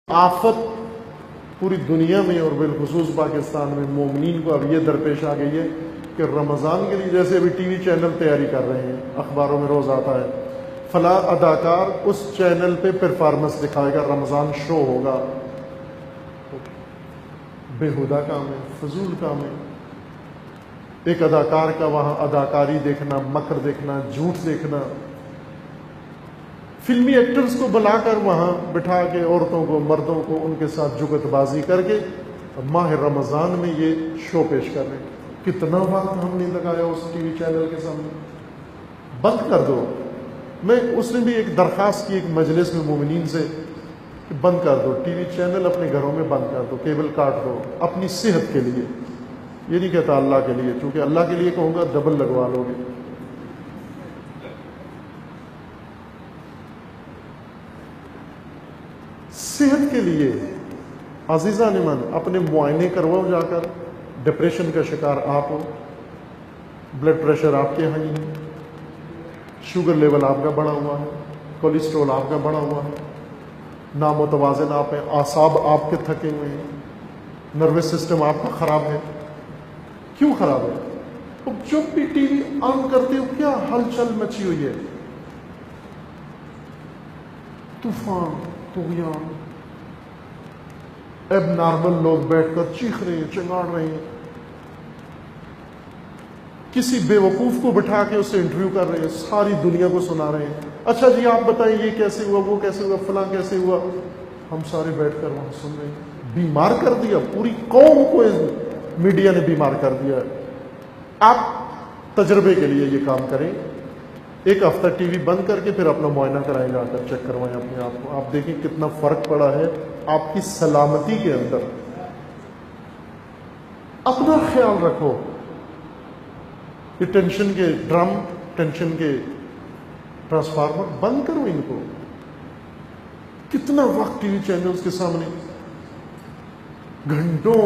आफत पूरी दुनिया में और बिलखुसूस पाकिस्तान में मोमिनीन को अब ये दरपेश आ गई है कि रमज़ान के लिए जैसे अभी टीवी चैनल तैयारी कर रहे हैं, अखबारों में रोज़ आता है फला अदाकार उस चैनल पे परफॉर्मेंस दिखाएगा, रमज़ान शो होगा। बेहुदा काम है, फजूल काम है। एक अदाकार का वहाँ अदाकारी देखना, मकर देखना, झूठ देखना, फिल्मी एक्टर्स को बुलाकर वहाँ बिठा के औरतों को, मर्दों को उनके साथ जुगतबाजी करके माह रमज़ान में ये शो पेश कर रहे हैं। कितना वक्त हमने लगाया उस टीवी चैनल के सामने, बंद कर दो। मैं उसने भी एक दरख्वास्त की एक मजलिस में मोमिनीन से कि बंद कर दो टीवी चैनल, अपने घरों में बंद कर दो, केबल काट दो, अपनी सेहत के लिए। ये नहीं कहता अल्लाह के लिए, क्योंकि अल्लाह के लिए कहूँगा डबल लगवा लोगे। सेहत के लिए अजीज़ा निमन अपने मुआयने करवाओ जाकर। डिप्रेशन का शिकार आप हो, ब्लड प्रेशर आपके यहाँ ही है, शुगर लेवल आपका बढ़ा हुआ है, कोलेस्ट्रॉल आपका बढ़ा हुआ है, नामुतवाज़िन आप हैं, आसाब आपके थके हुए हैं, नर्वस सिस्टम आपका ख़राब है। क्यों ख़राब है? अब जब भी टीवी ऑन करते हो क्या हलचल मची हुई है, तूफान, तुग़यान, अब नॉर्मल लोग बैठकर चीख रहे हैं, चिंगाड़ रहे हैं, किसी बेवकूफ़ को बिठा के उससे इंटरव्यू कर रहे हैं, सारी दुनिया को सुना रहे हैं। अच्छा जी आप बताइए ये कैसे हुआ, वो कैसे हुआ, फलां कैसे हुआ। हम सारे बैठकर वहाँ सुन रहे हैं। बीमार कर दिया, पूरी कौम को मीडिया ने बीमार कर दिया। आप तजर्बे के लिए ये काम करें, एक हफ्ता टीवी बंद करके फिर अपना मुआयना कराएं, जाकर चेक करवाएं अपने आप को। आप देखें कितना फ़र्क पड़ा है आपकी सलामती के अंदर। अपना ख्याल रखो। ये टेंशन के ड्रम, टेंशन के ट्रांसफार्मर बंद करो इनको। कितना वक्त टीवी चैनल्स के सामने, घंटों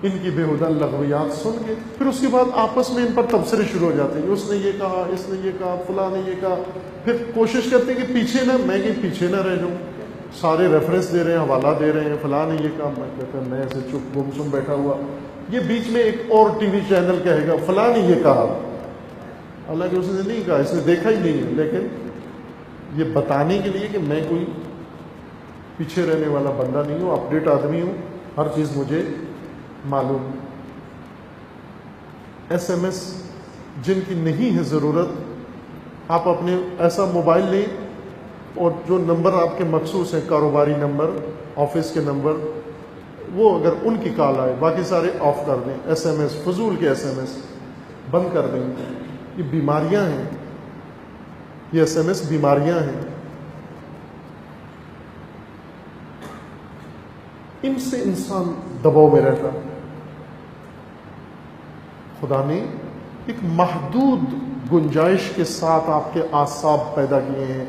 इनकी बेहुदा लग़वियात सुन के, फिर उसके बाद आपस में इन पर तबसरे शुरू हो जाते हैं। उसने ये कहा, इसने ये कहा, फलां ने ये कहा। फिर कोशिश करते हैं कि पीछे ना, मैं कहीं पीछे ना रह जाऊँ। सारे रेफरेंस दे रहे हैं, हवाला दे रहे हैं, फलां ने ये कहा। मैं कहता मैं ऐसे चुप गुमसुम बैठा हुआ, ये बीच में एक और टीवी चैनल कहेगा फलां ने ये कहा, हालांकि उसने नहीं कहा, इसने देखा ही नहीं है, लेकिन ये बताने के लिए कि मैं कोई पीछे रहने वाला बंदा नहीं हूँ, अपडेट आदमी हूँ, हर चीज़ मुझे मालूम। SMS जिनकी नहीं है ज़रूरत, आप अपने ऐसा मोबाइल लें और जो नंबर आपके मखसूस हैं, कारोबारी नंबर, ऑफिस के नंबर, वो अगर उनकी कॉल आए, बाकी सारे ऑफ कर दें। SMS, फजूल के SMS बंद कर दें। ये बीमारियां हैं, ये SMS बीमारियां हैं। इनसे इंसान दबाव में रहता। खुदा ने एक महदूद गुंजाइश के साथ आपके आसाब पैदा किए हैं,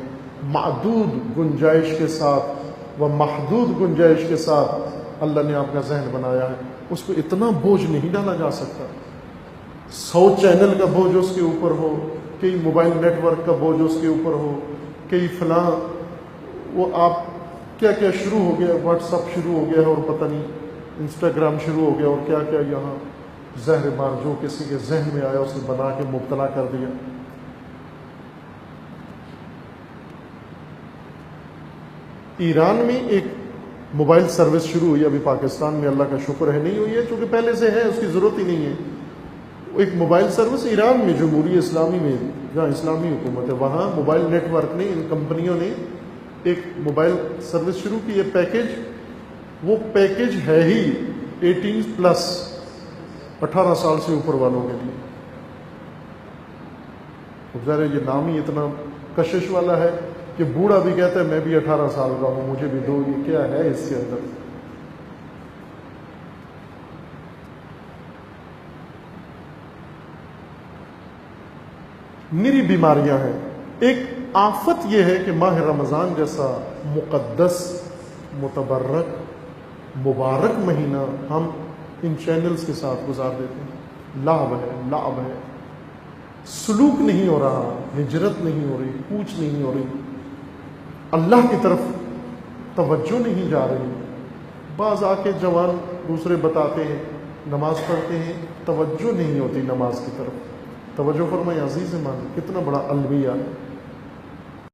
महदूद गुंजाइश के साथ, व महदूद गुंजाइश के साथ अल्लाह ने आपका जहन बनाया है। उस पर इतना बोझ नहीं डाला जा सकता। 100 चैनल का बोझ उसके ऊपर हो, कई मोबाइल नेटवर्क का बोझ उसके ऊपर हो, कई फलां, वो आप क्या क्या शुरू हो गया, व्हाट्सअप शुरू हो गया है और पता नहीं इंस्टाग्राम शुरू हो गया और क्या क्या, यहाँ जहर मार जो किसी के जहन में आया उसे बना के मुब्तला कर दिया। ईरान में एक मोबाइल सर्विस शुरू हुई अभी पाकिस्तान में, अल्लाह का शुक्र है नहीं हुई है, क्योंकि पहले से है, उसकी ज़रूरत ही नहीं है। एक मोबाइल सर्विस ईरान में, जमहूरियत इस्लामी में, जहाँ इस्लामी हुकूमत है, वहाँ मोबाइल नेटवर्क ने, इन कंपनियों ने एक मोबाइल सर्विस शुरू की है। पैकेज, वो पैकेज है ही 18+, 18 साल से ऊपर वालों के लिए। ज़रा ये नाम ही इतना कशिश वाला है कि बूढ़ा भी कहता है मैं भी 18 साल का हूँ, मुझे भी दो। ये क्या है इसके अंदर? निरी बीमारियां हैं। एक आफत यह है कि माह रमज़ान जैसा मुक़द्दस, मुतबर्रक, मुबारक महीना हम इन चैनल्स के साथ गुजार देते हैं। लाभ है, लाभ है, सलूक नहीं हो रहा, हिजरत नहीं हो रही, कूच नहीं हो रही, अल्लाह की तरफ توجہ نہیں جا رہی. بعض آ کے جوان دوسرے بتاتے ہیں نماز پڑھتے ہیں، توجہ نہیں ہوتی نماز کی طرف. توجہ فرمائیں عزیز مان، کتنا بڑا الویہ.